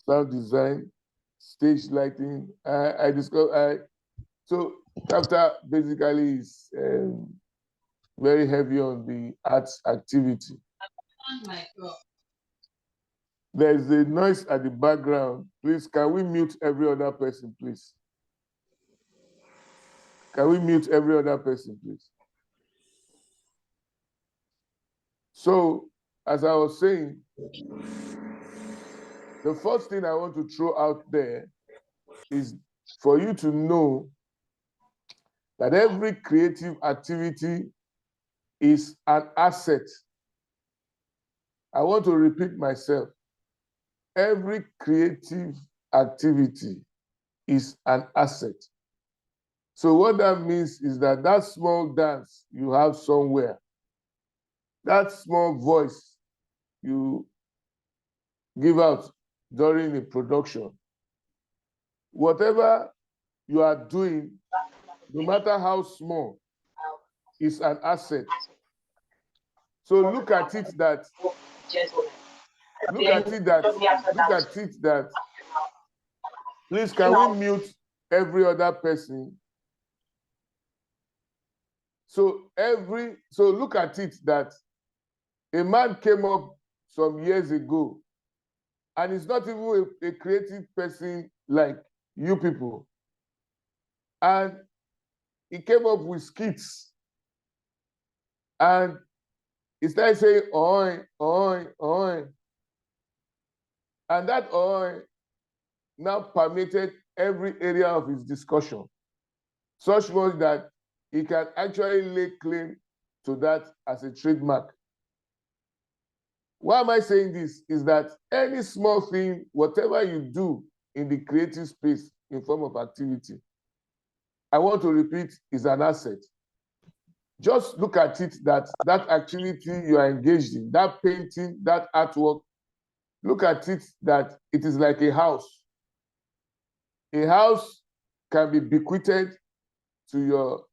sound design, stage lighting. I discovered. So chapter basically is very heavy on the arts activity. There's a noise at the background. Please, can we mute every other person, please? Can we mute every other person, please? So, as I was saying, the first thing I want to throw out there is for you to know that every creative activity is an asset. I want to repeat myself. Every creative activity is an asset. So what that means is that that small dance you have somewhere, that small voice you give out during a production, whatever you are doing, no matter how small, is an asset. So look at it that, please, can we mute every other person? So look at it that a man came up some years ago, and he's not even a creative person like you people. And he came up with skits. And he started saying, oi, oi, oi. And that oi now permeated every area of his discussion, such much that he can actually lay claim to that as a trademark. Why am I saying this? Is that any small thing, whatever you do in the creative space in form of activity, I want to repeat, is an asset. Just look at it that activity you are engaged in, that painting, that artwork, look at it that it is like a house. A house can be bequeathed to your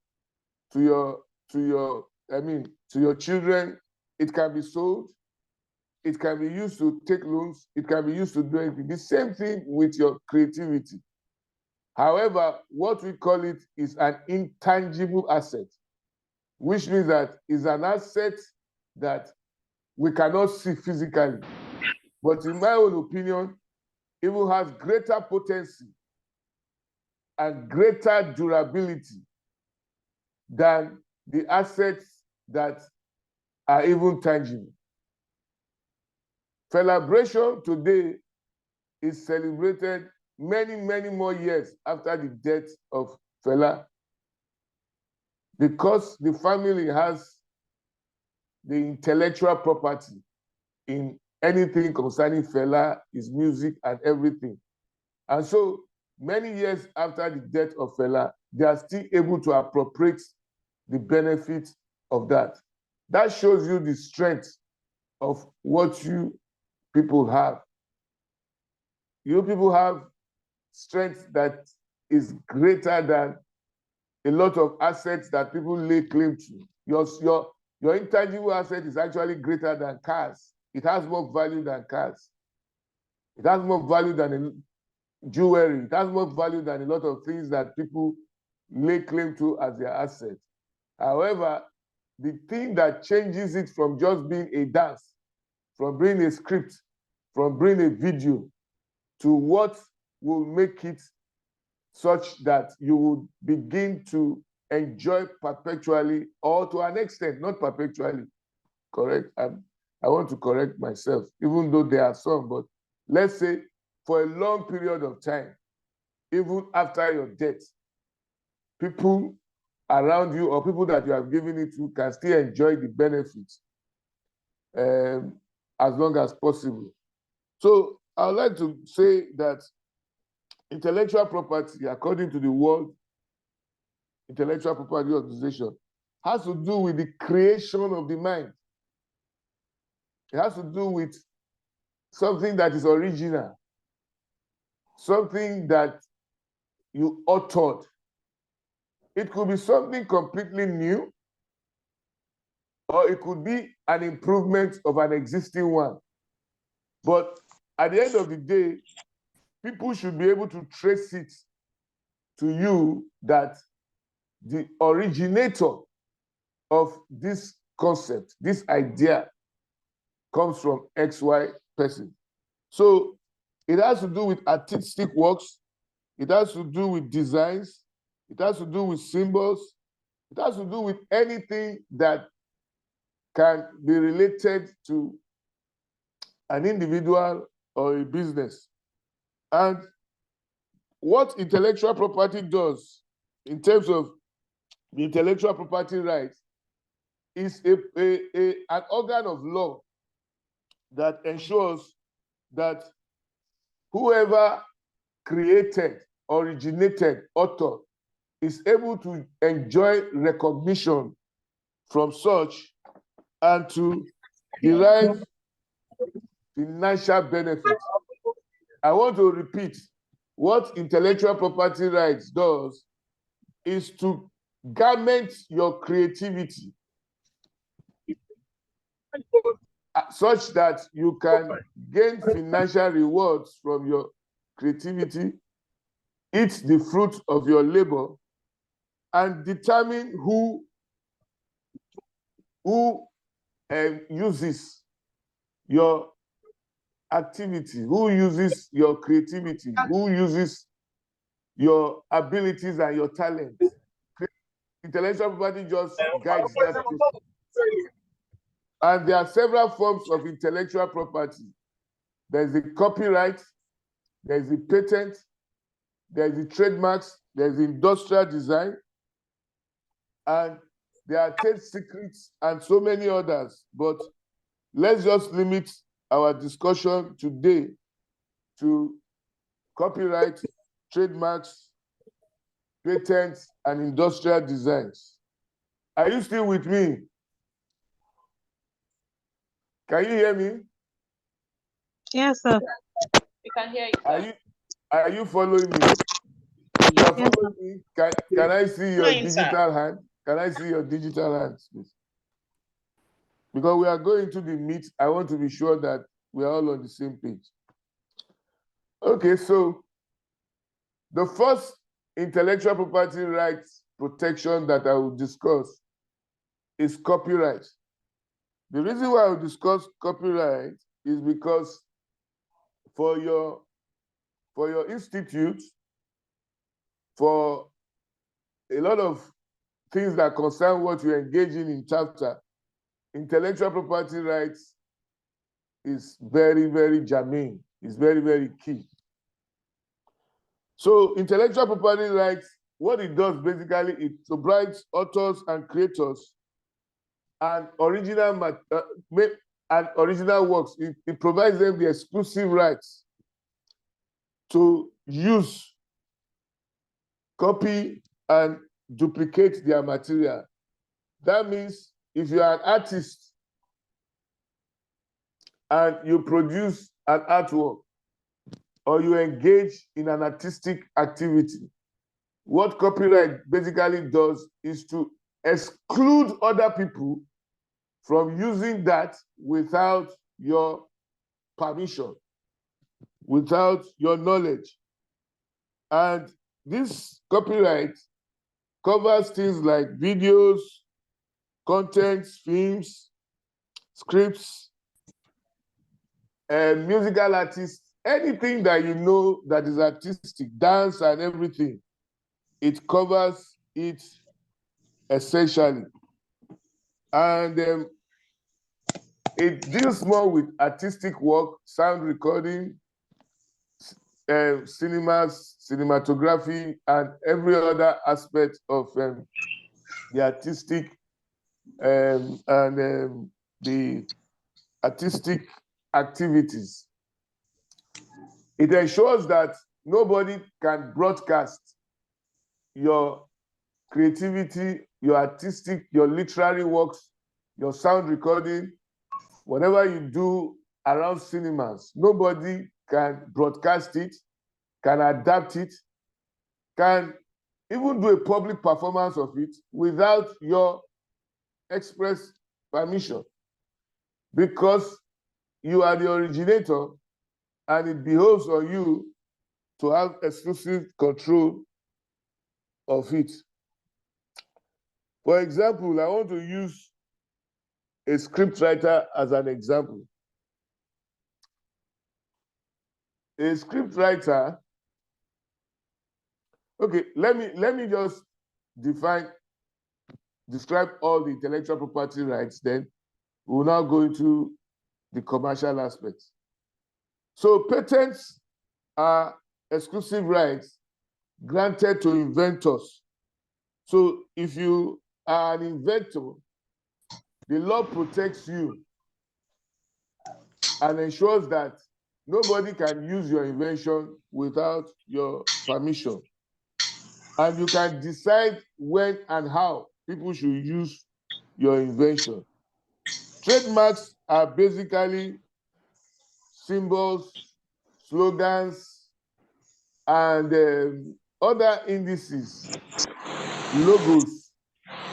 children. It can be sold. It can be used to take loans. It can be used to do anything. The same thing with your creativity. However, what we call it is an intangible asset, which means that it's an asset that we cannot see physically. But in my own opinion, it will have greater potency and greater durability than the assets that are even tangible. Celebration today is celebrated many, many more years after the death of Fela, because the family has the intellectual property in anything concerning Fela, his music and everything. And so many years after the death of Fela, they are still able to appropriate the benefit of that. That shows you the strength of what you people have. You people have strength that is greater than a lot of assets that people lay claim to. Your intangible asset is actually greater than cars. It has more value than cars. It has more value than jewelry. It has more value than a lot of things that people lay claim to as their asset. However, the thing that changes it from just being a dance, from being a script, from being a video, to what will make it such that you will begin to enjoy perpetually, or to an extent, not perpetually. Correct? I want to correct myself, even though there are some, but let's say for a long period of time, even after your death, people around you or people that you have given it to can still enjoy the benefits as long as possible. So I would like to say that intellectual property, according to the World Intellectual Property Organization, has to do with the creation of the mind. It has to do with something that is original, something that you authored. It could be something completely new, or it could be an improvement of an existing one. But at the end of the day, people should be able to trace it to you that the originator of this concept, this idea, comes from XY person. So it has to do with artistic works, it has to do with designs, it has to do with symbols, it has to do with anything that can be related to an individual or a business. And what intellectual property does in terms of the intellectual property rights is an organ of law that ensures that whoever created, originated, author is able to enjoy recognition from such and to derive financial benefit. I want to repeat, what intellectual property rights does is to garment your creativity such that you can gain financial rewards from your creativity, eat the fruit of your labor, and determine who uses your activity, who uses your creativity, who uses your abilities and your talents. Intellectual property just guides that process. And there are several forms of intellectual property. There's the copyright, there's the patent, there's the trademarks, there's the industrial design, and there are trade secrets and so many others. But let's just limit our discussion today to copyright, trademarks, patents, and industrial designs. Are you still with me? Can you hear me? Yes, sir. We can hear you. Are you following me? If you are following me, can I see your digital hand? Can I see your digital hands, please? Because we are going to the meet, I want to be sure that we are all on the same page. Okay, so the first intellectual property rights protection that I will discuss is copyright. The reason why I will discuss copyright is because for your institute, for a lot of things that concern what you engage in chapter, intellectual property rights is very, very germane. It's very, very key. So intellectual property rights, what it does basically, it provides authors and creators and original works. It provides them the exclusive rights to use, copy, and duplicate their material. That means if you are an artist and you produce an artwork or you engage in an artistic activity, what copyright basically does is to exclude other people from using that without your permission, without your knowledge. And this copyright covers things like videos, contents, films, scripts, and musical artists, anything that you know that is artistic, dance and everything, it covers it essentially. And it deals more with artistic work, sound recording, cinemas, cinematography, and every other aspect of the artistic the artistic activities. It ensures that nobody can broadcast your creativity, your artistic, your literary works, your sound recording, whatever you do around cinemas. Nobody can broadcast it, can adapt it, can even do a public performance of it without your express permission, because you are the originator and it behoves on you to have exclusive control of it. For example, I want to use a scriptwriter as an example. A scriptwriter, okay, let me just describe all the intellectual property rights, then we'll now go into the commercial aspects. So patents are exclusive rights granted to inventors. So if you are an inventor, the law protects you and ensures that nobody can use your invention without your permission. And you can decide when and how people should use your invention. Trademarks are basically symbols, slogans, and other indices, logos,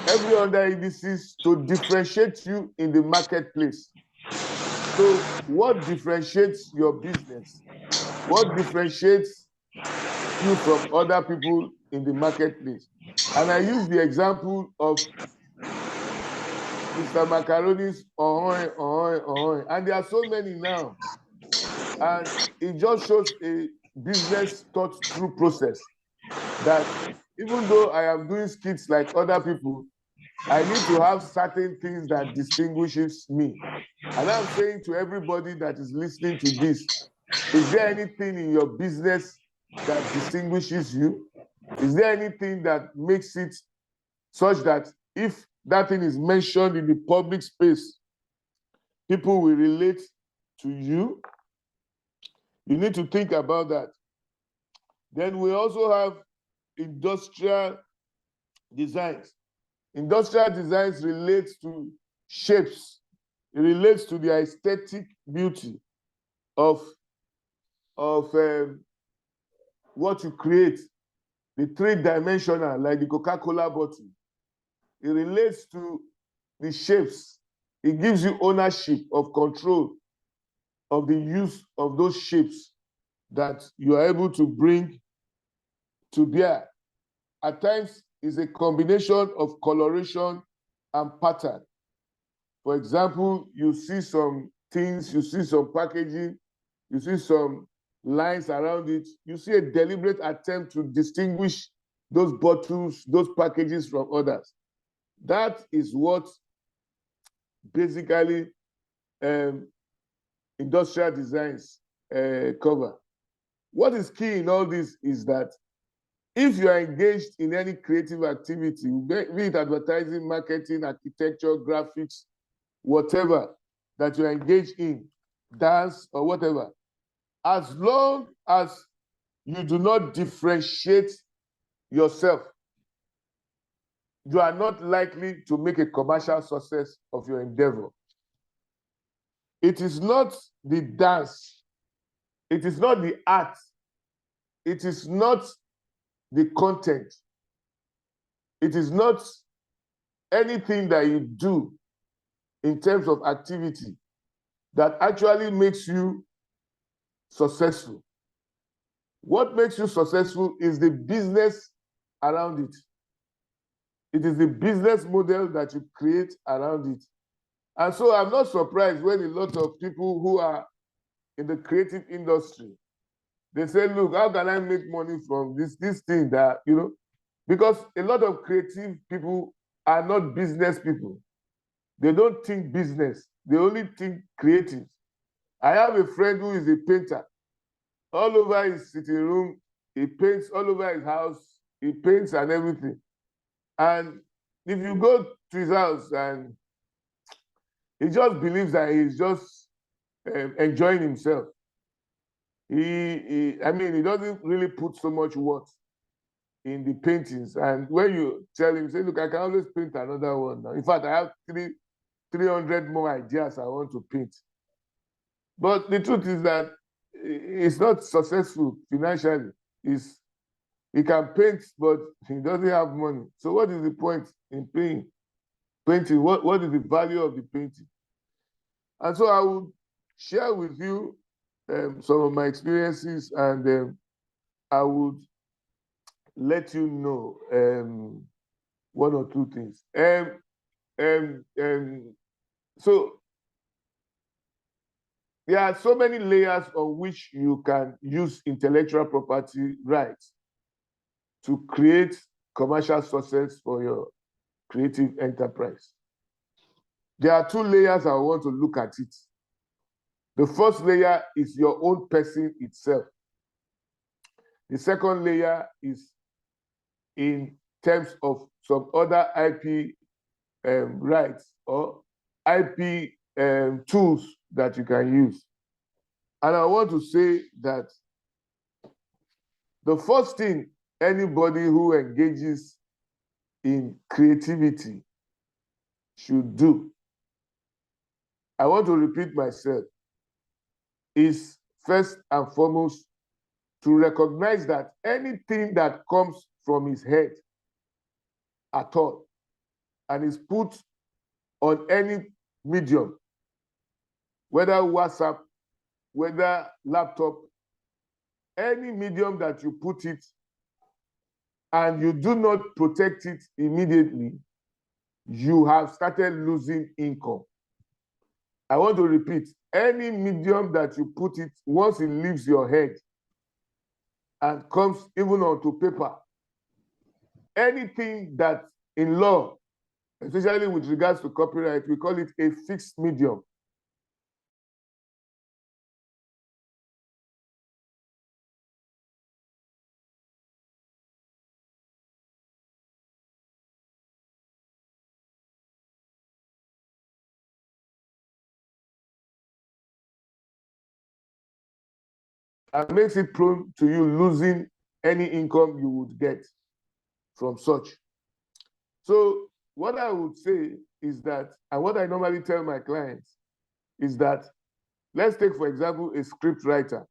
every other indices to differentiate you in the marketplace. So what differentiates your business? What differentiates you from other people in the marketplace? And I use the example of Mr. Macaroni's and there are so many now. And it just shows a business thought through process that even though I am doing skits like other people, I need to have certain things that distinguishes me. And I'm saying to everybody that is listening to this, is there anything in your business that distinguishes you? Is there anything that makes it such that if that thing is mentioned in the public space, people will relate to you? You need to think about that. Then we also have industrial designs. Industrial designs relates to shapes. It relates to the aesthetic beauty of what you create, the three-dimensional, like the Coca-Cola bottle. It relates to the shapes. It gives you ownership of control of the use of those shapes that you are able to bring to bear. At times, it's a combination of coloration and pattern. For example, you see some things, you see some packaging, you see some lines around it. You see a deliberate attempt to distinguish those bottles, those packages from others. That is what basically industrial designs cover. What is key in all this is that if you are engaged in any creative activity, be it advertising, marketing, architecture, graphics, whatever that you are engaged in, dance or whatever, as long as you do not differentiate yourself, you are not likely to make a commercial success of your endeavor. It is not the dance, it is not the art, it is not the content, it is not anything that you do in terms of activity that actually makes you successful. What makes you successful is the business around it. It is the business model that you create around it. And so I'm not surprised when a lot of people who are in the creative industry, they say, look, how can I make money from this thing that, because a lot of creative people are not business people. They don't think business. They only think creative. I have a friend who is a painter. All over his sitting room, he paints all over his house, he paints and everything. And if you go to his house and he just believes that he's just enjoying himself. He doesn't really put so much work in the paintings. And when you tell him, say, look, I can always paint another one now. In fact, I have 300 more ideas I want to paint. But the truth is that it's not successful financially. He can paint, but he doesn't have money. So what is the point in painting? What is the value of the painting? And so I will share with you some of my experiences and I would let you know one or two things. So there are so many layers on which you can use intellectual property rights to create commercial success for your creative enterprise. There are two layers I want to look at it. The first layer is your own person itself. The second layer is in terms of some other IP rights or IP tools that you can use. And I want to say that the first thing anybody who engages in creativity should do, I want to repeat myself, is first and foremost to recognize that anything that comes from his head at all and is put on any medium, whether WhatsApp, whether laptop, any medium that you put it and you do not protect it immediately, you have started losing income. I want to repeat, any medium that you put it, once it leaves your head and comes even onto paper, anything that in law, especially with regards to copyright, we call it a fixed medium. And makes it prone to you losing any income you would get from such. So what I would say is that, and what I normally tell my clients is that, let's take, for example, a script writer.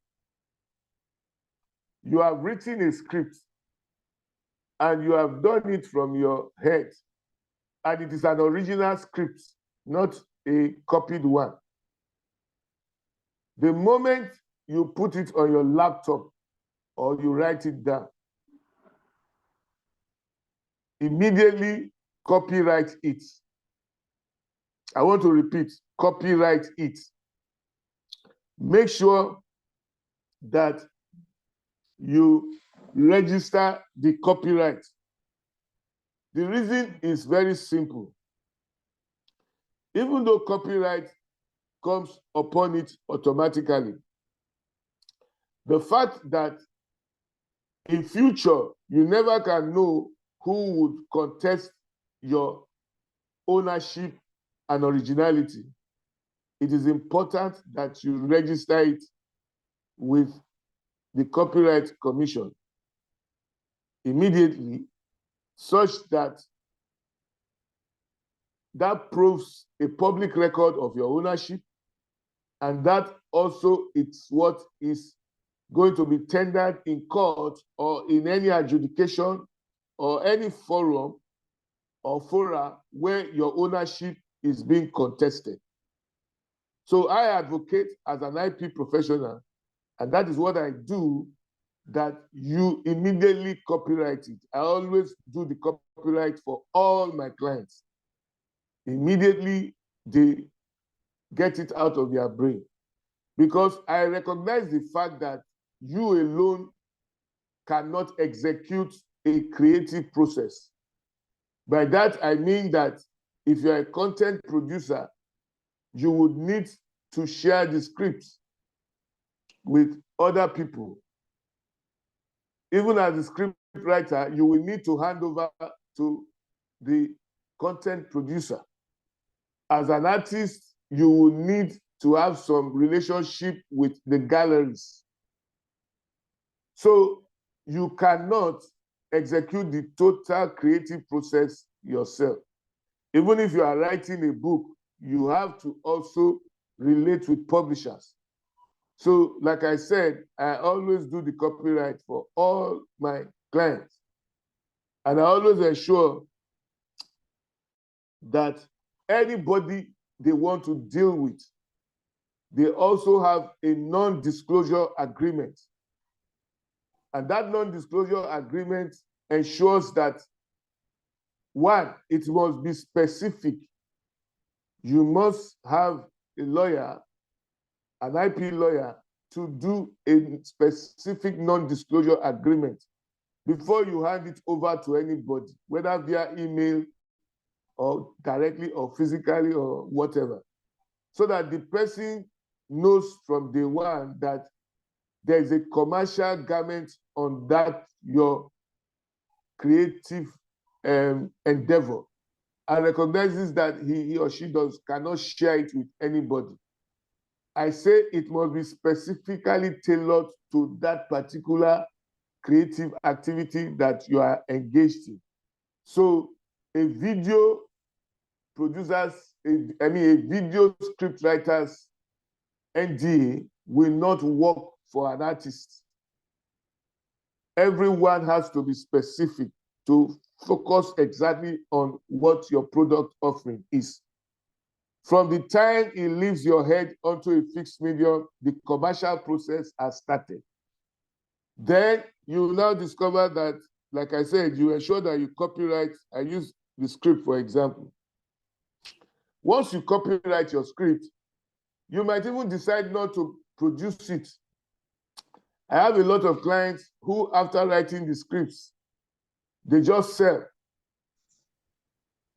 You have written a script and you have done it from your head, and it is an original script, not a copied one. The moment you put it on your laptop or you write it down, immediately copyright it. I want to repeat, copyright it. Make sure that you register the copyright. The reason is very simple. Even though copyright comes upon it automatically, the fact that in future you never can know who would contest your ownership and originality, it is important that you register it with the Copyright Commission immediately, such that that proves a public record of your ownership, and that also it's what is going to be tendered in court or in any adjudication or any forum or fora where your ownership is being contested. So I advocate as an IP professional, and that is what I do, that you immediately copyright it. I always do the copyright for all my clients. Immediately they get it out of their brain, because I recognize the fact that you alone cannot execute a creative process. By that, I mean that if you're a content producer, you would need to share the scripts with other people. Even as a script writer, you will need to hand over to the content producer. As an artist, you will need to have some relationship with the galleries. So you cannot execute the total creative process yourself. Even if you are writing a book, you have to also relate with publishers. So like I said, I always do the copyright for all my clients. And I always ensure that anybody they want to deal with, they also have a non-disclosure agreement. And that non-disclosure agreement ensures that, one, it must be specific. You must have a lawyer, an IP lawyer, to do a specific non-disclosure agreement before you hand it over to anybody, whether via email or directly or physically or whatever, so that the person knows from day one that there is a commercial garment on that your creative endeavor, and recognizes that he or she cannot share it with anybody. I say it must be specifically tailored to that particular creative activity that you are engaged in. So a video producers, a video script writers NDA will not work for an artist. Everyone has to be specific to focus exactly on what your product offering is. From the time it leaves your head onto a fixed medium, the commercial process has started. Then you will now discover that, like I said, you ensure that you copyright. I use the script, for example. Once you copyright your script, you might even decide not to produce it. I have a lot of clients who, after writing the scripts, they just sell.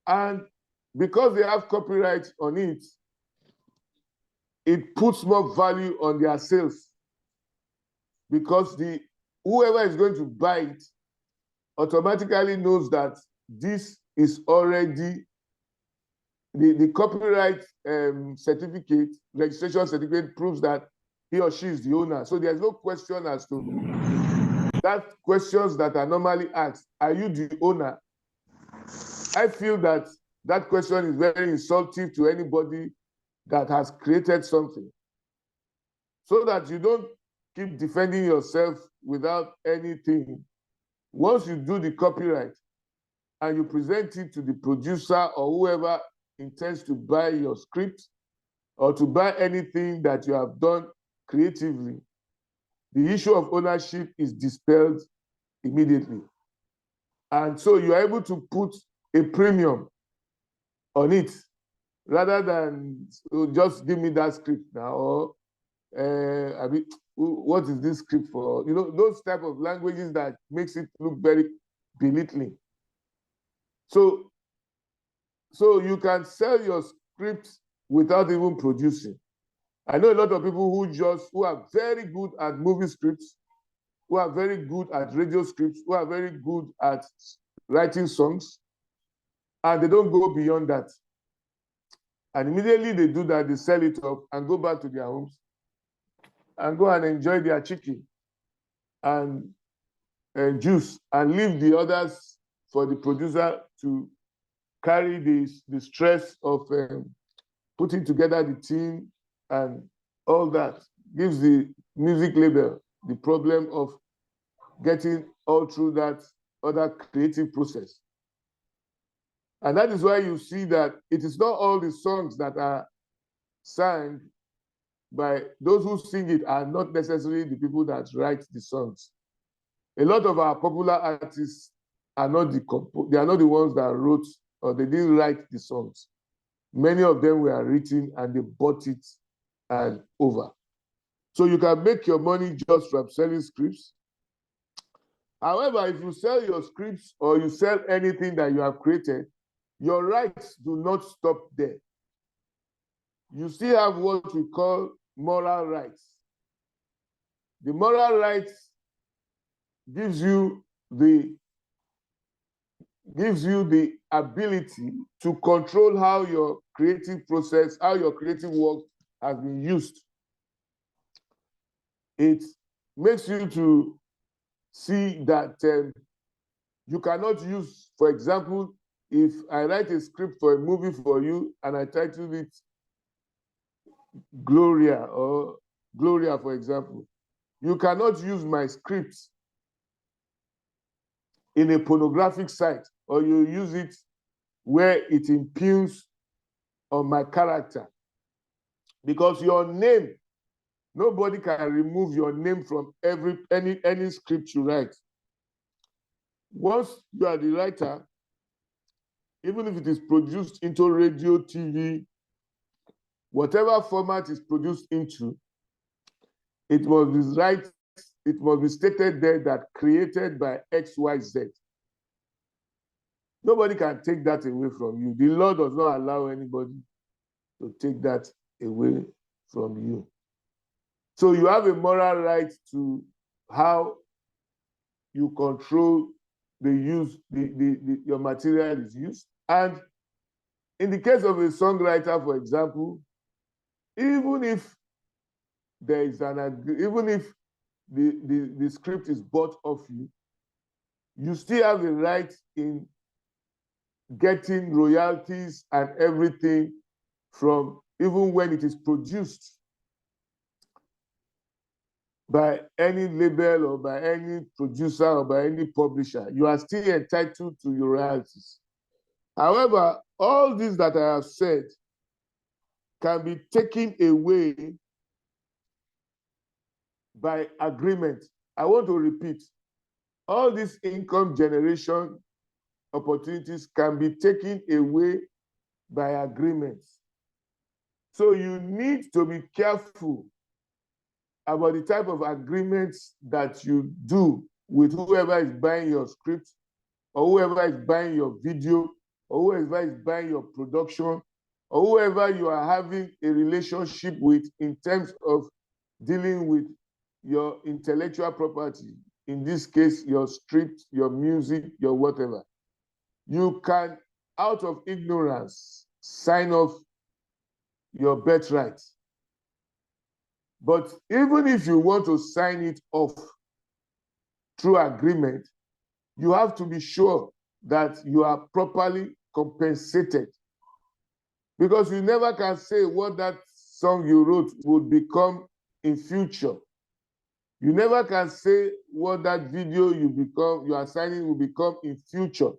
And because they have copyright on it, it puts more value on their sales, because whoever is going to buy it automatically knows that this is already the copyright certificate, registration certificate, proves that he or she is the owner. So there's no question as to that. Questions that are normally asked, are you the owner? I feel that that question is very insulting to anybody that has created something, so that you don't keep defending yourself without anything. Once you do the copyright and you present it to the producer or whoever intends to buy your script or to buy anything that you have done creatively, the issue of ownership is dispelled immediately. And so you are able to put a premium on it, rather than just give me that script now, or what is this script for? You know, those type of languages that makes it look very belittling. So you can sell your script without even producing. I know a lot of people who are very good at movie scripts, who are very good at radio scripts, who are very good at writing songs, and they don't go beyond that. And immediately they do that, they sell it up and go back to their homes and go and enjoy their chicken and juice, and leave the others for the producer to carry the stress of putting together the team and all that. Gives the music label the problem of getting all through that other creative process. And that is why you see that it is not all the songs that are sang by those who sing it are not necessarily the people that write the songs. A lot of our popular artists are not they are not the ones that wrote, or they didn't write the songs. Many of them were written and they bought it and over. So you can make your money just from selling scripts. However, if you sell your scripts or you sell anything that you have created, your rights do not stop there. You still have what we call moral rights. The moral rights gives you the ability to control how your creative process, how your creative work has been used. It makes you to see that you cannot use, for example, if I write a script for a movie for you and I title it Gloria, for example, you cannot use my script in a pornographic site, or you use it where it impugns on my character, because your name Nobody can remove your name from any script you write. Once you are the writer, even if it is produced into radio, TV, whatever format is produced into, it must be stated there that created by XYZ. Nobody can take that away from you. The law does not allow anybody to take that away from you. So you have a moral right to how you control the use, your material is used. And in the case of a songwriter, for example, even if there is even if the script is bought off you, you still have a right in getting royalties and everything from, even when it is produced by any label or by any producer or by any publisher. You are still entitled to your royalties. However, all this that I have said can be taken away by agreement. I want to repeat, all these income generation opportunities can be taken away by agreements. So you need to be careful about the type of agreements that you do with whoever is buying your script, or whoever is buying your video, or whoever is buying your production, or whoever you are having a relationship with in terms of dealing with your intellectual property. In this case, your script, your music, your whatever. You can, out of ignorance, sign off your birthright. But even if you want to sign it off through agreement, you have to be sure that you are properly compensated. Because you never can say what that song you wrote would become in future. You never can say what that video you are signing will become in future.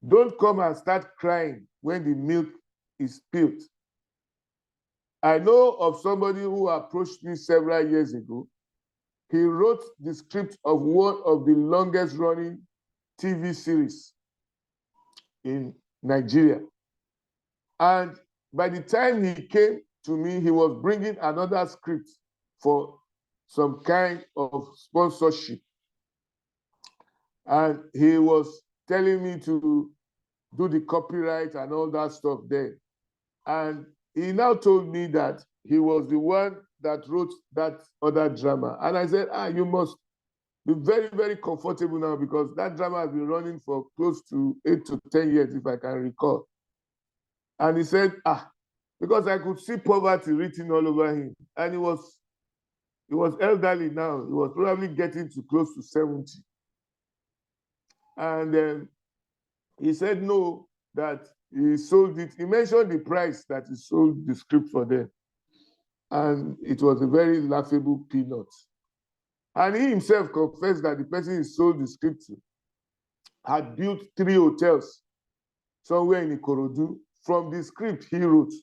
Don't come and start crying when the milk is spilled. I know of somebody who approached me several years ago. He wrote the script of one of the longest running TV series in Nigeria. And by the time he came to me, he was bringing another script for some kind of sponsorship. And he was telling me to do the copyright and all that stuff there. And he now told me that he was the one that wrote that other drama. And I said, you must be very, very comfortable now, because that drama has been running for close to 8 to 10 years, if I can recall. And he said, because I could see poverty written all over him. And he was elderly now. He was probably getting to close to 70. And he said no, that he sold it. He mentioned the price that he sold the script for them. And it was a very laughable peanut. And he himself confessed that the person he sold the script to had built 3 hotels somewhere in Ikorodu from the script he wrote.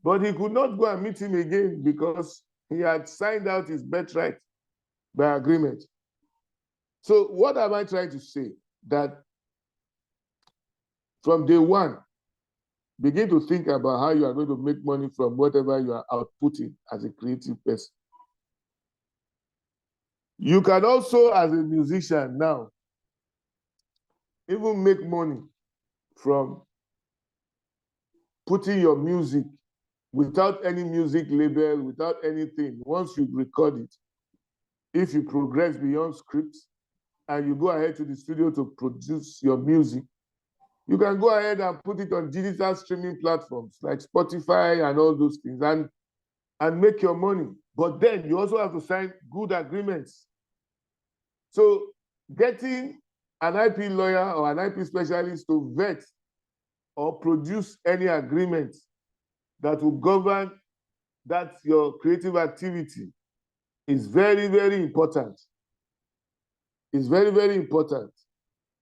But he could not go and meet him again because he had signed out his birthright by agreement. So what am I trying to say? That from day one, begin to think about how you are going to make money from whatever you are outputting as a creative person. You can also, as a musician now, even make money from putting your music without any music label, without anything. Once you record it, if you progress beyond scripts and you go ahead to the studio to produce your music, you can go ahead and put it on digital streaming platforms like Spotify and all those things and make your money. But then you also have to sign good agreements. So getting an IP lawyer or an IP specialist to vet or produce any agreement that will govern that your creative activity is very, very important. It's very, very important,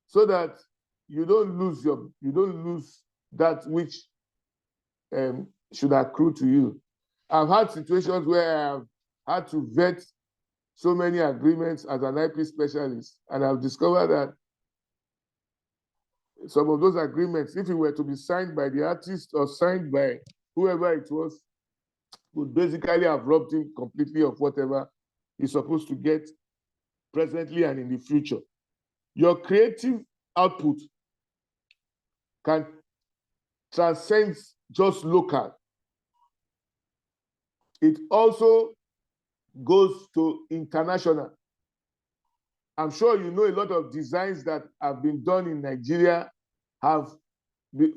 so that you don't lose that which should accrue to you. I've had situations where I've had to vet so many agreements as an IP specialist, and I've discovered that some of those agreements, if it were to be signed by the artist or signed by whoever it was, would basically have robbed him completely of whatever he's supposed to get presently and in the future. Your creative output can transcend just local. It also goes to international. I'm sure you know a lot of designs that have been done in Nigeria have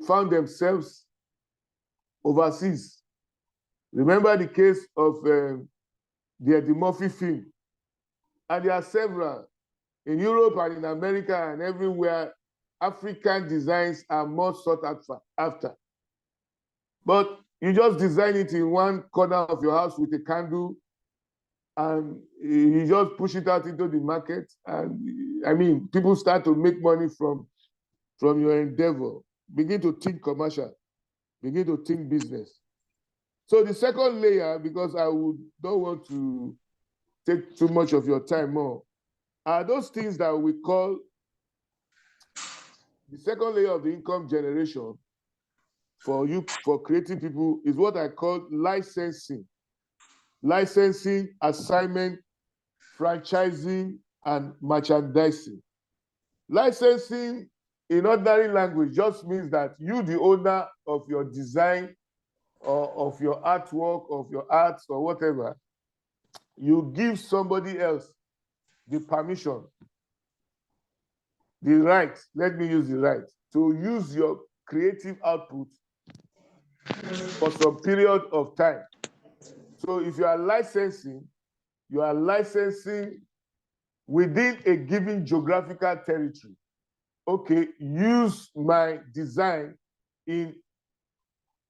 found themselves overseas. Remember the case of the Eddie Murphy film. And there are several in Europe and in America and everywhere. African designs are more sought after. But you just design it in one corner of your house with a candle, and you just push it out into the market. And I mean, people start to make money from your endeavor. Begin to think commercial, begin to think business. So the second layer, because I don't want to take too much of your time more, are those things that we call the second layer of the income generation for creative people is what I call licensing. Licensing, assignment, franchising, and merchandising. Licensing in ordinary language just means that you, the owner of your design or of your artwork, of your art or whatever, you give somebody else the permission, the right, let me use the right, to use your creative output for some period of time. So if you are licensing within a given geographical territory. Okay, use my design in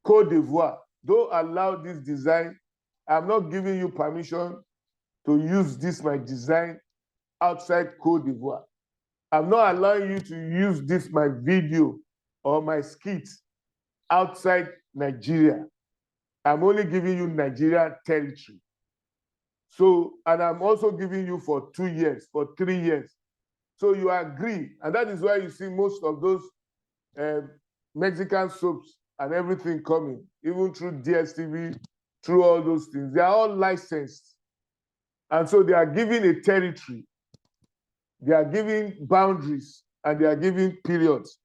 Côte d'Ivoire. Don't allow this design. I'm not giving you permission to use my design outside Côte d'Ivoire. I'm not allowing you to use my video or my skit outside Nigeria. I'm only giving you Nigeria territory. So, and I'm also giving you for 2 years, for 3 years. So you agree. And that is why you see most of those Mexican soaps and everything coming, even through DSTV, through all those things. They are all licensed. And so they are giving a territory. They are giving boundaries and they are giving periods.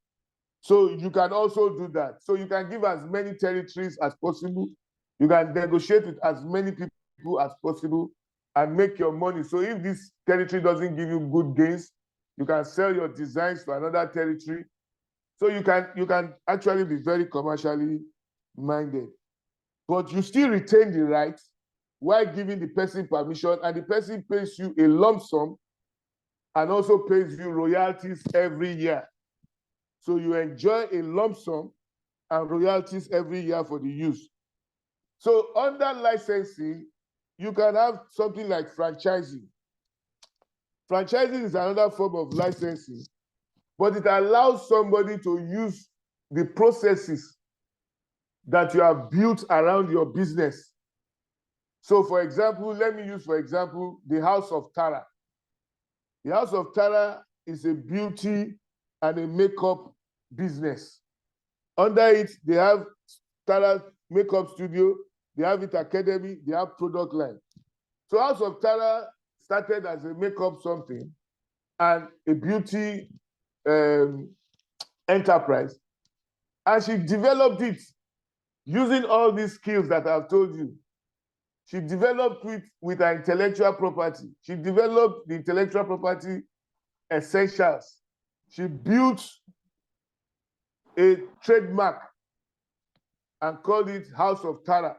So you can also do that. So you can give as many territories as possible. You can negotiate with as many people as possible and make your money. So if this territory doesn't give you good gains, you can sell your designs to another territory. So you can actually be very commercially minded. But you still retain the right while giving the person permission, and the person pays you a lump sum and also pays you royalties every year. So you enjoy a lump sum and royalties every year for the use. So under licensing, you can have something like franchising. Franchising is another form of licensing, but it allows somebody to use the processes that you have built around your business. So for example, let me use, for example, the House of Tara. The House of Tara is a beauty and a makeup business. Under it, they have Tara Makeup Studio, they have it Academy, they have product line. So House of Tara started as a makeup something and a beauty enterprise. And she developed it using all these skills that I've told you. She developed it with her intellectual property. She developed the intellectual property essentials. She built a trademark and called it House of Tara.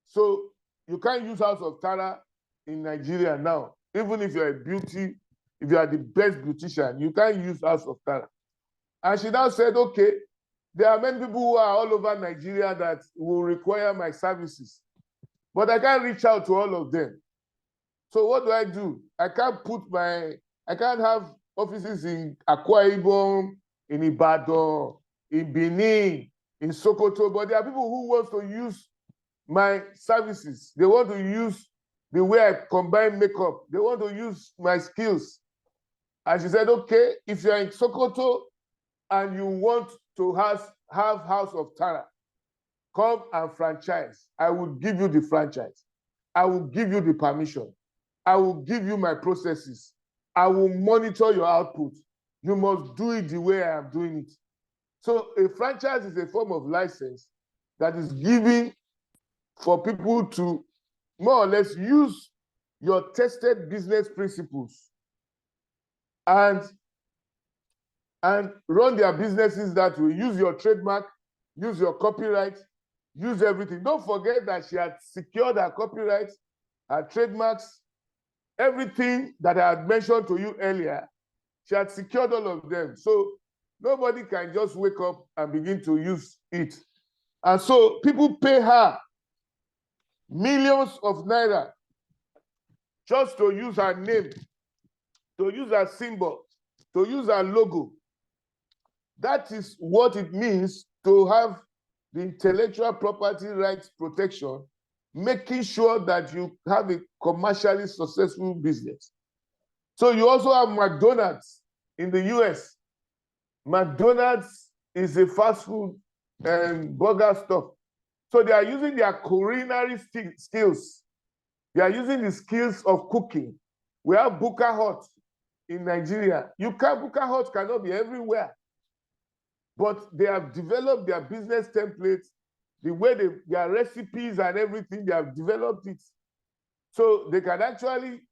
So you can't use House of Tara in Nigeria now. Even if you're a beauty, if you are the best beautician, you can't use House of Tara. And she now said, okay, there are many people who are all over Nigeria that will require my services, but I can't reach out to all of them. So what do? I can't have offices in Akwa Ibom, in Ibadan, in Benin, in Sokoto, but there are people who want to use my services. They want to use the way I combine makeup. They want to use my skills. And she said, okay, if you're in Sokoto and you want to have House of Tara, come and franchise. I will give you the franchise. I will give you the permission. I will give you my processes. I will monitor your output. You must do it the way I am doing it. So a franchise is a form of license that is given for people to more or less use your tested business principles and run their businesses that way. Use your trademark, use your copyright, use everything. Don't forget that she had secured her copyright, her trademarks, everything that I had mentioned to you earlier. She had secured all of them. So nobody can just wake up and begin to use it. And so people pay her millions of naira just to use her name, to use her symbol, to use her logo. That is what it means to have the intellectual property rights protection, making sure that you have a commercially successful business. So you also have McDonald's in the US. McDonald's is a fast food and burger stuff. So they are using their culinary skills. They are using the skills of cooking. We have Booker Hut in Nigeria. Booker Hut cannot be everywhere. But they have developed their business templates, the way their recipes and everything, they have developed it. So they can actually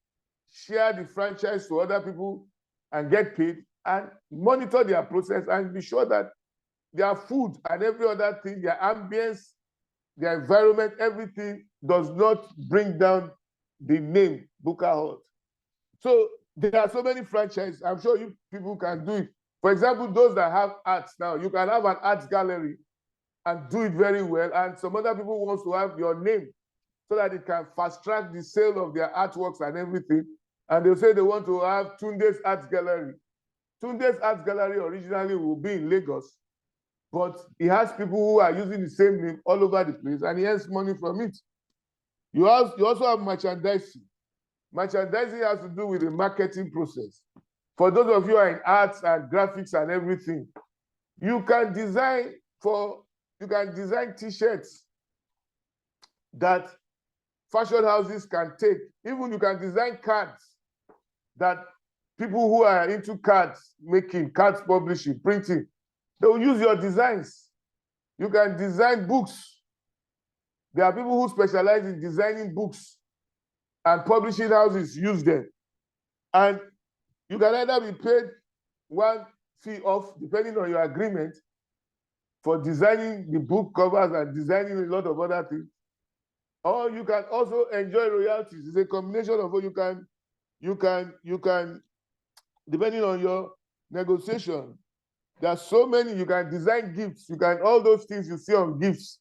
share the franchise to other people and get paid and monitor their process and be sure that their food and every other thing, their ambience, their environment, everything does not bring down the name Booker Hut. So there are so many franchises. I'm sure you people can do it. For example, those that have arts now, you can have an arts gallery and do it very well. And some other people want to have your name so that it can fast track the sale of their artworks and everything. And they'll say they want to have Tunde's Arts Gallery. Tunde's Arts Gallery originally will be in Lagos, but he has people who are using the same name all over the place, and he earns money from it. You also have merchandising. Merchandising has to do with the marketing process. For those of you who are in arts and graphics and everything, you can design T-shirts that fashion houses can take. Even you can design cards that people who are into cards making, cards publishing, printing, they will use your designs. You can design books. There are people who specialize in designing books, and publishing houses use them. And you can either be paid one fee off, depending on your agreement, for designing the book covers and designing a lot of other things. Or you can also enjoy royalties. It's a combination of what you can, depending on your negotiation. There are so many. You can design gifts. You can, all those things you see on gifts,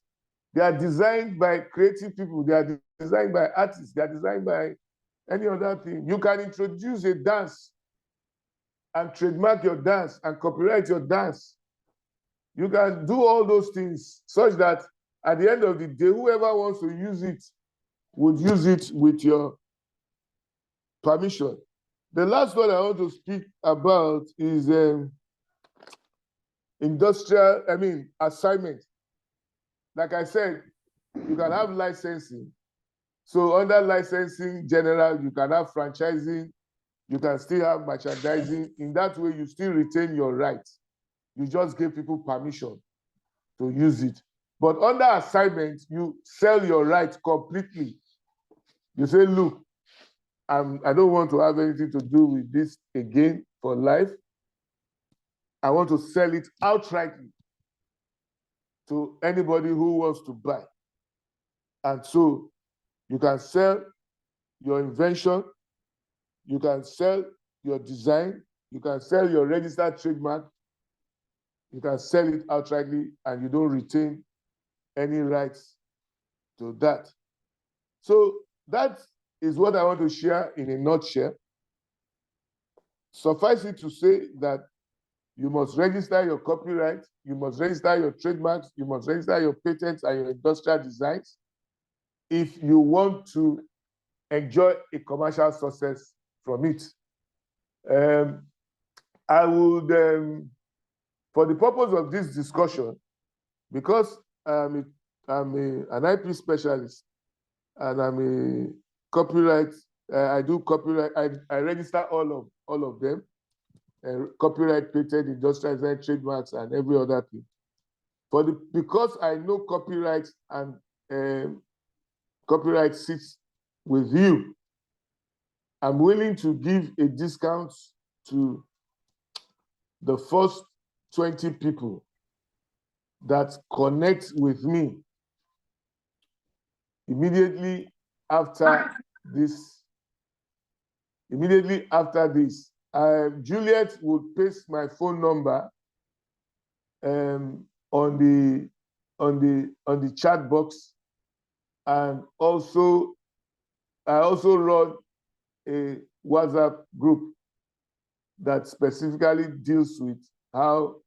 they are designed by creative people. They are designed by artists. They are designed by any other thing. You can introduce a dance and trademark your dance and copyright your dance. You can do all those things such that at the end of the day, whoever wants to use it would use it with your permission. The last one I want to speak about is assignment. Like I said, you can have licensing. So under licensing general, you can have franchising, you can still have merchandising. In that way, you still retain your rights. You just give people permission to use it. But under assignment, you sell your rights completely. You say, look, I don't want to have anything to do with this again for life. I want to sell it outrightly to anybody who wants to buy. And so you can sell your invention, you can sell your design, you can sell your registered trademark, you can sell it outrightly, and you don't retain any rights to that. So that is what I want to share in a nutshell. Suffice it to say that you must register your copyright, you must register your trademarks, you must register your patents and your industrial designs. if you want to enjoy a commercial success from it. I would, for the purpose of this discussion, because I'm an IP specialist and I'm a copyright, I do copyright, I register all of them, copyright, patent, industrial design, trademarks, and every other thing. Because I know copyright and copyright sits with you, I'm willing to give a discount to the first 20 people that connect with me immediately after this. Juliet would paste my phone number on the chat box, and also I also run a WhatsApp group that specifically deals with how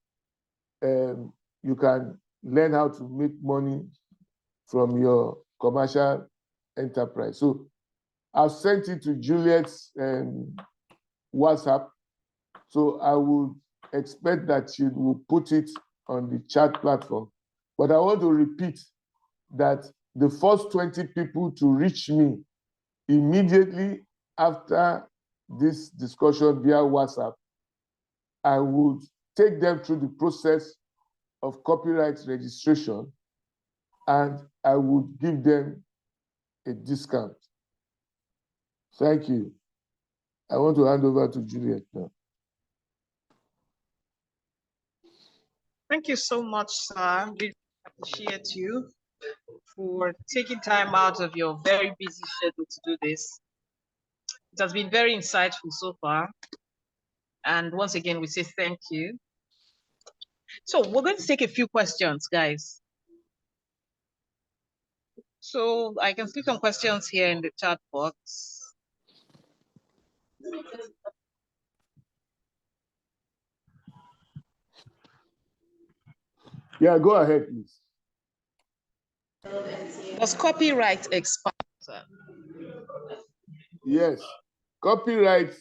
you can learn how to make money from your commercial enterprise. So I've sent it to Juliet's WhatsApp. So I would expect that she will put it on the chat platform. But I want to repeat that the first 20 people to reach me immediately after this discussion via WhatsApp, I would take them through the process of copyright registration, and I would give them a discount. Thank you. I want to hand over to Juliet now. Thank you so much, sir. We appreciate you for taking time out of your very busy schedule to do this. It has been very insightful so far. And once again, we say thank you. So we're going to take a few questions, guys. So I can see some questions here in the chat box. Yeah, go ahead, please. Does copyright expire? Yes, copyright,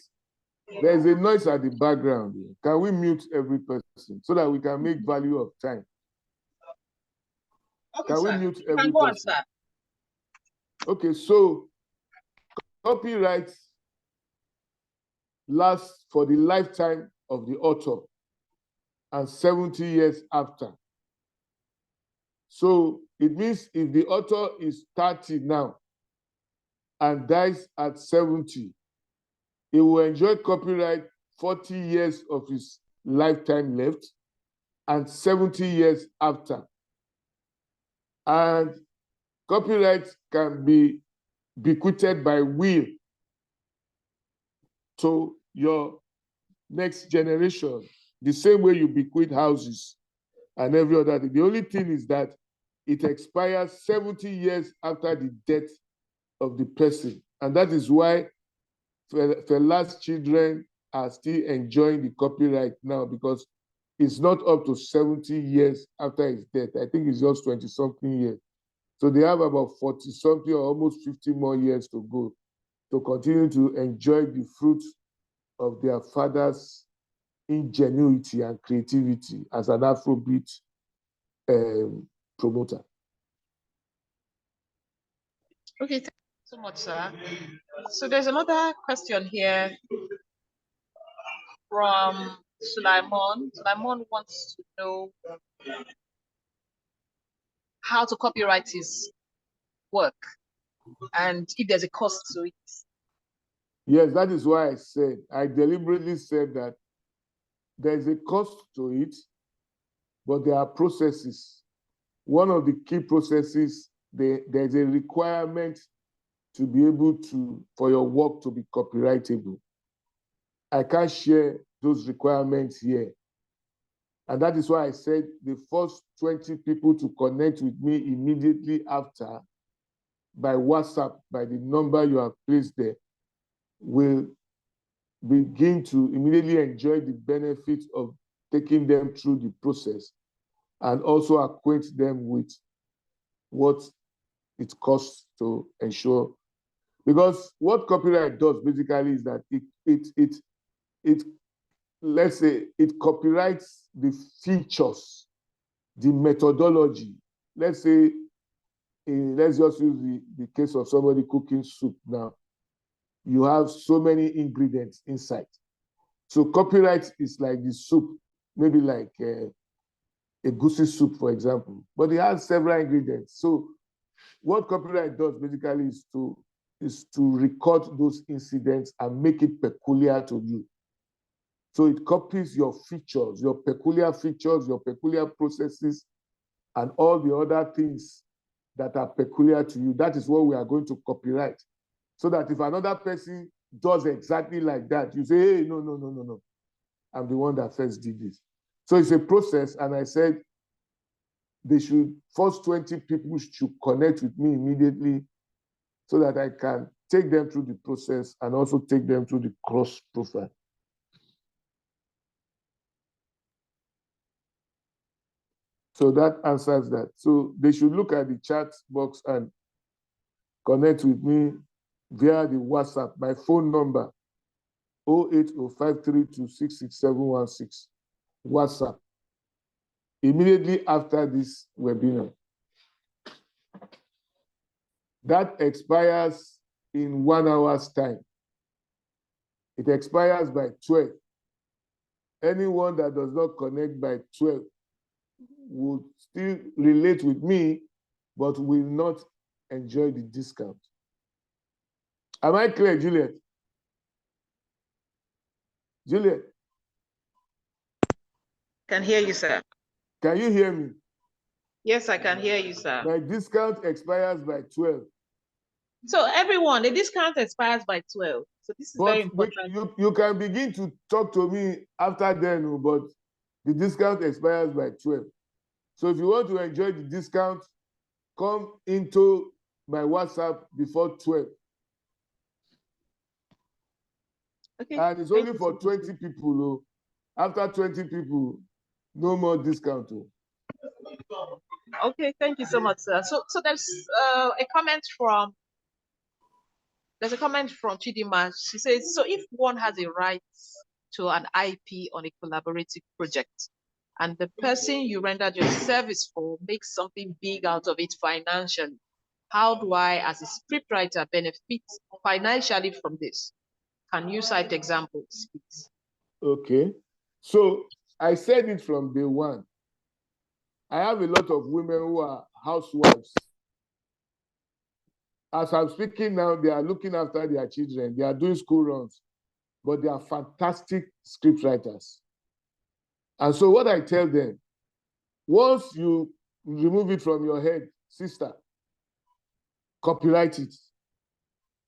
there's a noise at the background. Can we mute every person so that we can make value of time? Okay, Can we sir. mute You every can go on, person? sir. Okay, so copyright lasts for the lifetime of the author and 70 years after. So it means if the author is 30 now and dies at 70, he will enjoy copyright 40 years of his lifetime left and 70 years after. And copyright can be bequeathed by will to your next generation, the same way you bequeath houses and every other thing. The only thing is that it expires 70 years after the death of the person. And that is why Fela's children are still enjoying the copyright now, because it's not up to 70 years after his death. I think it's just 20-something years. So they have about 40-something or almost 50 more years to go to continue to enjoy the fruits of their father's ingenuity and creativity as an Afrobeat promoter. Okay, thank you so much, sir. So there's another question here from Sulaimon. Sulaimon wants to know how to copyright his work and if there's a cost to it. Yes, that is why I deliberately said that there's a cost to it, but there are processes. One of the key processes, there's a requirement to be able for your work to be copyrightable. I can't share those requirements here. And that is why I said the first 20 people to connect with me immediately after by WhatsApp, by the number you have placed there, will begin to immediately enjoy the benefits of taking them through the process and also acquaint them with what it costs to ensure. Because what copyright does basically is that it let's say it copyrights the features, the methodology. Let's say, let's just use the case of somebody cooking soup now. You have so many ingredients inside. So copyright is like the soup, maybe like a goosey soup, for example, but it has several ingredients. So what copyright does basically is to record those incidents and make it peculiar to you. So it copies your features, your peculiar processes, and all the other things that are peculiar to you. That is what we are going to copyright. So that if another person does exactly like that, you say, hey, no. I'm the one that first did this. So it's a process, and I said they should, first 20 people should connect with me immediately so that I can take them through the process and also take them through the cross profile. So that answers that. So they should look at the chat box and connect with me via the WhatsApp, my phone number, 08053266716, WhatsApp, immediately after this webinar. That expires in 1 hour's time. It expires by 12. Anyone that does not connect by 12 will still relate with me, but will not enjoy the discount. Am I clear, Juliet? Juliet? Can hear you, sir. Can you hear me? Yes, I can hear you, sir. My discount expires by 12. So everyone, the discount expires by 12. So this is very important. You can begin to talk to me after then, but the discount expires by 12. So if you want to enjoy the discount, come into my WhatsApp before 12. Okay. And it's only for 20 people. After 20 people, no more discount. Okay, thank you so much, sir. So there's a comment from Chidima. She says, so if one has a right to an IP on a collaborative project, and the person you rendered your service for makes something big out of it financially, how do I, as a scriptwriter, benefit financially from this? Can you cite examples, please? Okay. So I said it from day one. I have a lot of women who are housewives. As I'm speaking now, they are looking after their children. They are doing school runs, but they are fantastic scriptwriters. And so what I tell them, once you remove it from your head, sister, copyright it.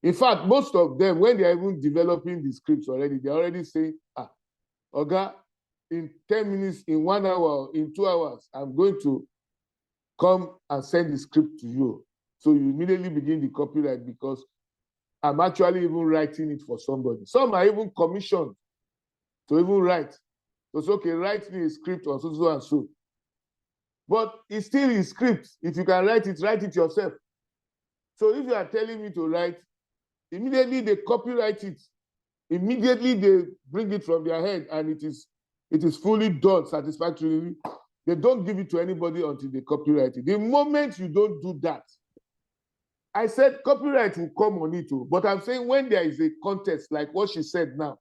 In fact, most of them, when they're even developing the scripts already, they're already saying, Oga, in 10 minutes, in 1 hour, in 2 hours, I'm going to come and send the script to you. So you immediately begin the copyright because I'm actually even writing it for somebody. Some are even commissioned to even write. So it's okay, write me a script on so and so. But it's still a script. If you can write it yourself. So if you are telling me to write, immediately they copyright it. Immediately they bring it from their head and it is fully done satisfactorily. They don't give it to anybody until they copyright it. The moment you don't do that, I said copyright will come on it too, but I'm saying when there is a contest like what she said now,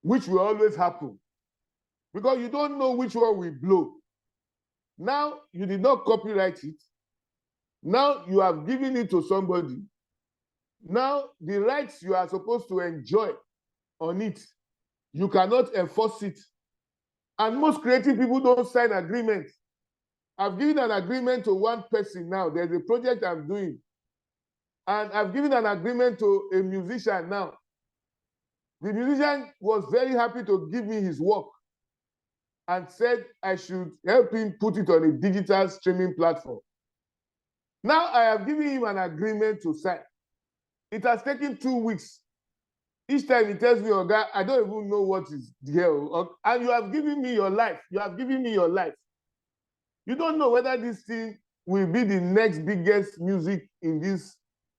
which will always happen, because you don't know which one will blow. Now you did not copyright it. Now you have given it to somebody. Now the rights you are supposed to enjoy on it, you cannot enforce it. And most creative people don't sign agreements. I've given an agreement to one person now. There's a project I'm doing. And I've given an agreement to a musician now. The musician was very happy to give me his work and said I should help him put it on a digital streaming platform. Now I have given him an agreement to sign. It has taken 2 weeks. Each time he tells me, Oga, I don't even know what is here. And you have given me your life. You have given me your life. You don't know whether this thing will be the next biggest music in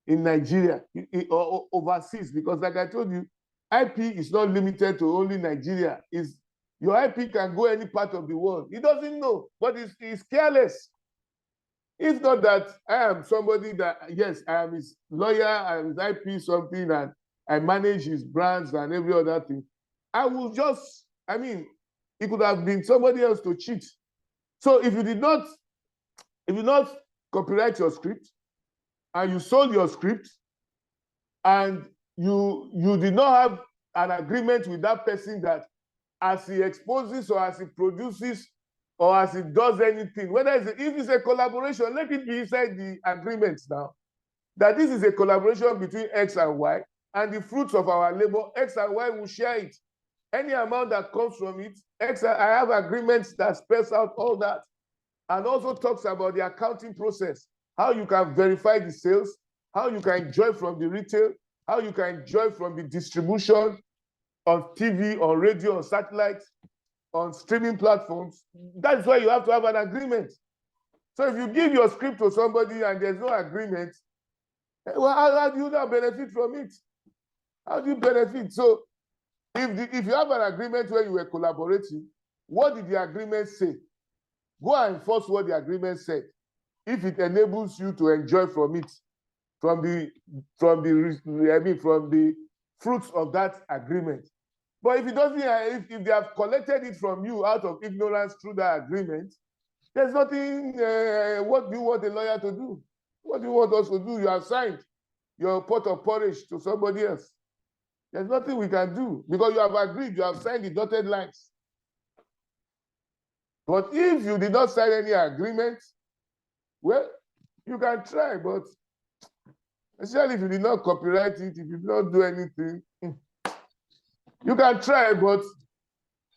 Nigeria or overseas, because like I told you, IP is not limited to only Nigeria. Your IP can go any part of the world. He doesn't know, but he's careless. It's not that I am somebody that, yes, I am his lawyer, I am his IP something, and I manage his brands and every other thing. I will just, it could have been somebody else to cheat. So if you did not copyright your script, and you sold your script, and you did not have an agreement with that person that as he exposes or as he produces or as he does anything, if it's a collaboration, let it be inside the agreements now, that this is a collaboration between X and Y, and the fruits of our labor, X and Y will share it. Any amount that comes from it, I have agreements that spells out all that, and also talks about the accounting process, how you can verify the sales, how you can enjoy from the retail, how you can enjoy from the distribution on TV, on radio, on satellite, on streaming platforms. That's why you have to have an agreement. So if you give your script to somebody and there's no agreement, well, how do you not benefit from it? How do you benefit? So if you have an agreement where you were collaborating, what did the agreement say? Go and enforce what the agreement said. If it enables you to enjoy from it, from the fruits of that agreement. But if it doesn't, if they have collected it from you out of ignorance through that agreement, there's nothing. What do you want a lawyer to do? What do you want us to do? You have signed your pot of porridge to somebody else. There's nothing we can do because you have agreed, you have signed the dotted lines. But if you did not sign any agreement, well, you can try, but especially if you did not copyright it, if you did not do anything, you can try, but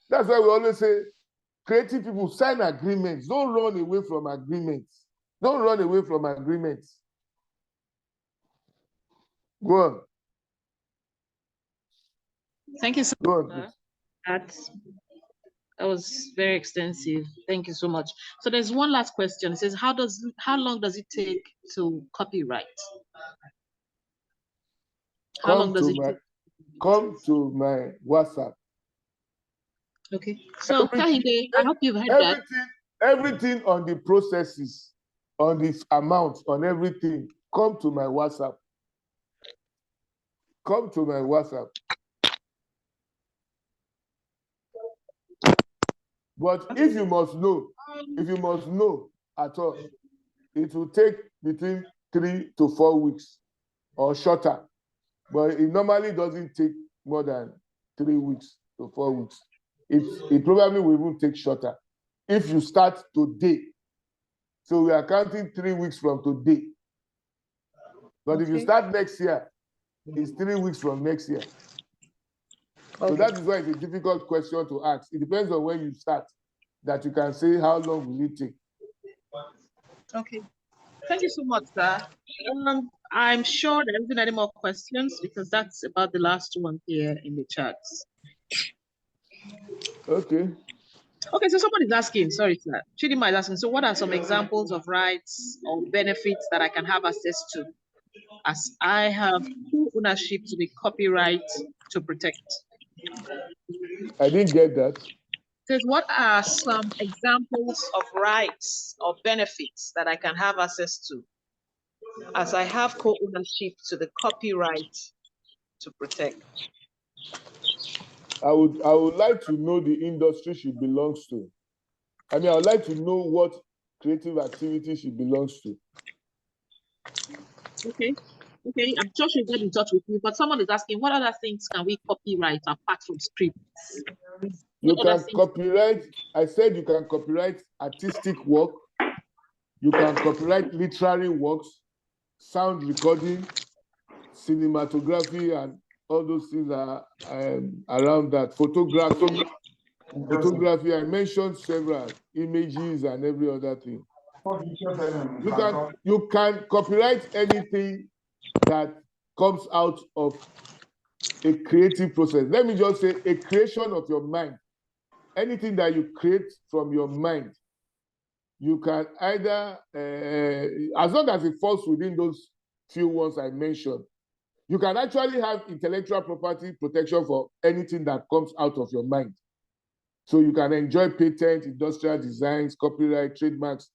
that's why we always say, creative people sign agreements. Don't run away from agreements. Don't run away from agreements. Go on. Thank you so Go much. on. That was very extensive. Thank you so much. So there's one last question. It says, how long does it take to copyright? How long does it take? Come to my WhatsApp. Okay. So Kahinde, I hope you've heard that. Everything on the processes, on this amount, on everything, come to my WhatsApp. Come to my WhatsApp. But if you must know at all, it will take between 3 to 4 weeks or shorter. But it normally doesn't take more than 3 weeks to 4 weeks. It probably will even take shorter if you start today. So we are counting 3 weeks from today. But if you start next year, it's 3 weeks from next year. So that is why it's a difficult question to ask. It depends on when you start, that you can say how long will it take. Okay. Thank you so much, sir. I'm sure there isn't any more questions because that's about the last one here in the charts. Okay. Okay, so somebody's asking, sorry, sir. Chidima is asking, so what are some examples of rights or benefits that I can have access to as I have full ownership to the copyright to protect? I didn't get that. It says, what are some examples of rights or benefits that I can have access to as I have co-ownership to the copyright to protect? I would like to know the industry she belongs to. I would like to know what creative activity she belongs to. Okay, I'm sure she'll get in touch with you, but someone is asking, what other things can we copyright apart from scripts? You can copyright, I said you can copyright artistic work, you can copyright literary works, sound recording, cinematography, and all those things are around that. Photography, I mentioned several images and every other thing. You can copyright anything that comes out of a creative process. Let me just say a creation of your mind. Anything that you create from your mind, you can either, as long as it falls within those few ones I mentioned, you can actually have intellectual property protection for anything that comes out of your mind. So you can enjoy patent, industrial designs, copyright, trademarks,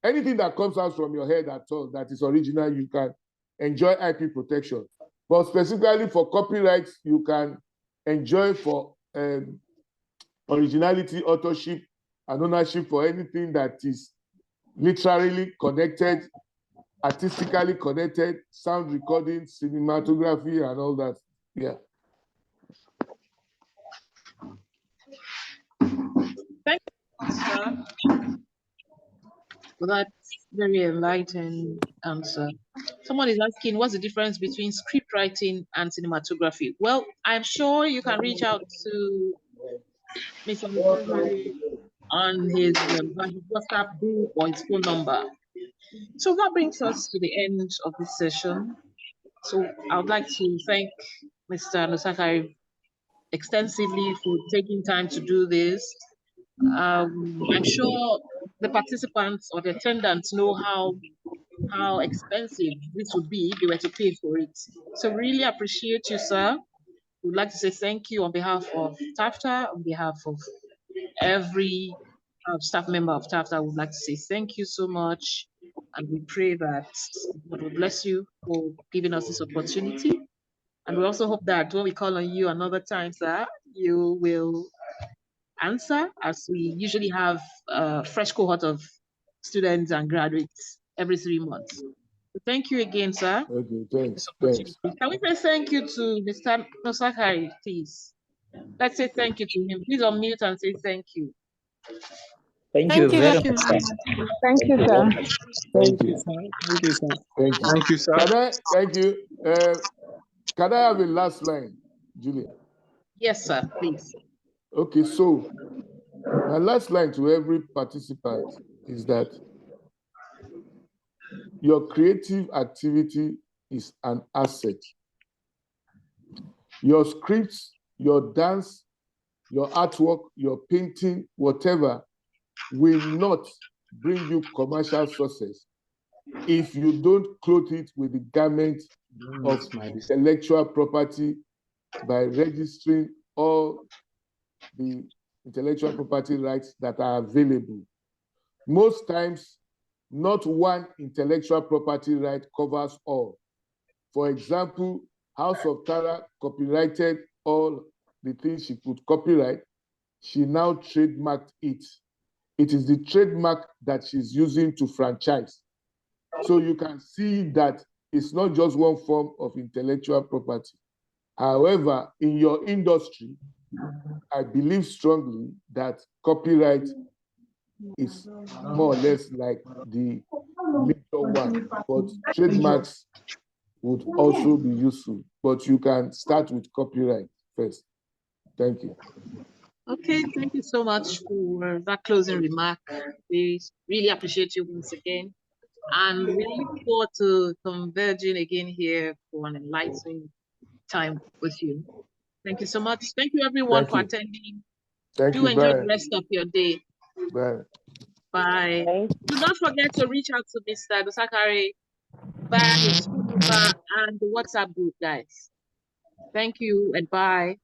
anything that comes out from your head at all that is original, you can enjoy IP protection. But specifically for copyrights, you can enjoy for originality, authorship, and ownership for anything that is literally connected, artistically connected, sound recording, cinematography, and all that. Yeah. Thank you, sir, for that very enlightened answer. Someone is asking, what's the difference between script writing and cinematography? Well, I'm sure you can reach out to Mr. Musari on his WhatsApp group or his phone number. So that brings us to the end of this session. So I would like to thank Mr. Nosakari extensively for taking time to do this. I'm sure the participants or the attendants know how expensive this would be if they were to pay for it. So really appreciate you, sir. We'd like to say thank you on behalf of TAFTA, on behalf of every staff member of TAFTA. Would like to say thank you so much. And we pray that God will bless you for giving us this opportunity. And we also hope that when we call on you another time, sir, you will answer, as we usually have a fresh cohort of students and graduates every 3 months. So thank you again, sir. Okay, thanks. Thanks. Can we say thank you to Mr. Nosakari, please? Let's say thank you to him. Please unmute and say thank you. Thank you very much. Thank you, sir. Thank you. Thank you, sir. Thank you. Thank you, sir. Thank you. Can I have a last line, Julia? Yes, sir, please. Okay, so my last line to every participant is that your creative activity is an asset. Your scripts, your dance, your artwork, your painting, whatever, will not bring you commercial success if you don't clothe it with the garment of intellectual property by registering all the intellectual property rights that are available. Most times, not one intellectual property right covers all. For example, House of Tara copyrighted all the things she could copyright. She now trademarked it. It is the trademark that she's using to franchise. So you can see that it's not just one form of intellectual property. However, in your industry, I believe strongly that copyright is more or less like the major one, but trademarks would also be useful. But you can start with copyright first. Thank you. Okay, thank you so much for that closing remark. We really appreciate you once again. And we look forward to converging again here for an enlightening time with you. Thank you so much. Thank you everyone for attending. Thank Do you. enjoy Bye. the rest of your day. Bye. Bye. Do not forget to reach out to Mr. Nosakari via his phone number and the WhatsApp group, guys. Thank you and bye.